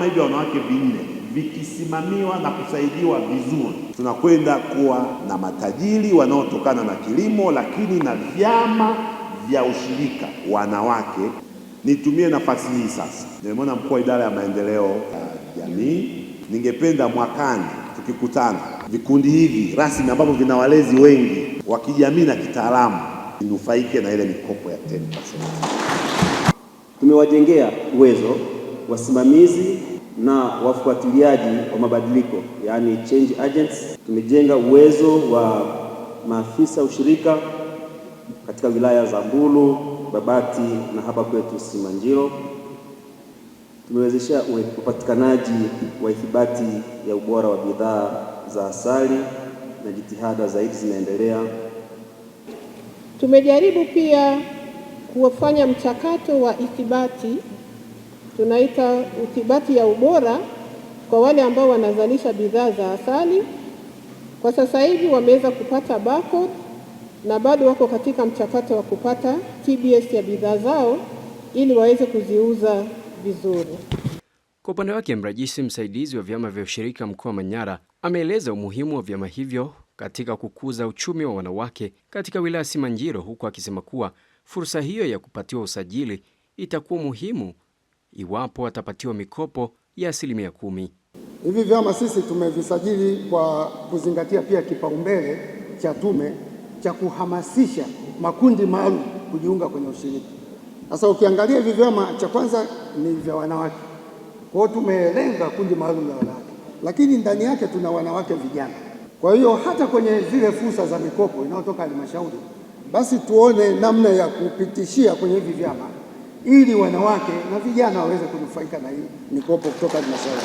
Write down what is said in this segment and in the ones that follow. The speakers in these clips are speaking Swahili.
vyama hivi vya wanawake vinne vikisimamiwa na kusaidiwa vizuri, tunakwenda kuwa na matajiri wanaotokana na kilimo, lakini na vyama vya ushirika wanawake. Nitumie nafasi hii sasa, nimeona mkuu wa idara ya maendeleo ya jamii, ningependa mwakani tukikutana vikundi hivi rasmi ambavyo vina walezi wengi wa kijamii na kitaalamu vinufaike na ile mikopo ya 10%. Tumewajengea uwezo wasimamizi na wafuatiliaji wa mabadiliko, yani change agents. Tumejenga uwezo wa maafisa ushirika katika wilaya za Mbulu, Babati na hapa kwetu Simanjiro. Tumewezesha upatikanaji wa ithibati ya ubora wa bidhaa za asali na jitihada zaidi zinaendelea. Tumejaribu pia kufanya mchakato wa ithibati, tunaita ithibati ya ubora kwa wale ambao wanazalisha bidhaa za asali. Kwa sasa hivi wameweza kupata barcode na bado wako katika mchakato wa kupata TBS ya bidhaa zao ili waweze kuziuza vizuri. Kwa upande wake, mrajisi msaidizi wa vyama vya ushirika mkoa wa Manyara ameeleza umuhimu wa vyama hivyo katika kukuza uchumi wa wanawake katika wilaya Simanjiro, huku akisema kuwa fursa hiyo ya kupatiwa usajili itakuwa muhimu iwapo watapatiwa mikopo ya 10%. Hivi vyama sisi tumevisajili kwa kuzingatia pia kipaumbele cha tume cha kuhamasisha makundi maalum kujiunga kwenye ushirika. Sasa ukiangalia hivi vyama, cha kwanza ni vya wanawake. Kwa hiyo tumelenga kundi maalum la wanawake, lakini ndani yake tuna wanawake vijana. Kwa hiyo hata kwenye zile fursa za mikopo inayotoka halmashauri, basi tuone namna ya kupitishia kwenye hivi vyama ili wanawake na vijana waweze kunufaika na hii mikopo kutoka halmashauri.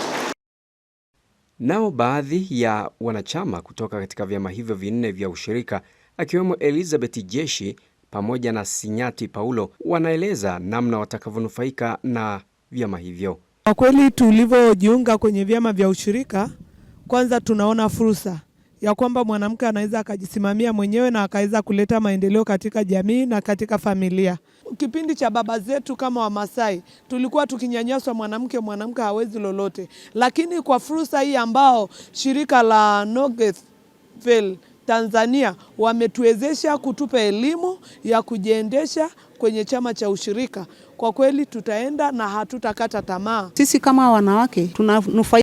Nao baadhi ya wanachama kutoka katika vyama hivyo vinne vya ushirika akiwemo Elizabeth Jeshi pamoja na Sinyati Paulo wanaeleza namna watakavyonufaika na vyama hivyo. Kwa kweli tulivyojiunga kwenye vyama vya ushirika, kwanza tunaona fursa ya kwamba mwanamke anaweza akajisimamia mwenyewe na akaweza kuleta maendeleo katika jamii na katika familia. Kipindi cha baba zetu kama Wamasai tulikuwa tukinyanyaswa, mwanamke hawezi lolote, lakini kwa fursa hii ambao shirika la Nogethvel Tanzania wametuwezesha kutupa elimu ya kujiendesha kwenye chama cha ushirika, kwa kweli tutaenda na hatutakata tamaa. Sisi kama wanawake tunanufaika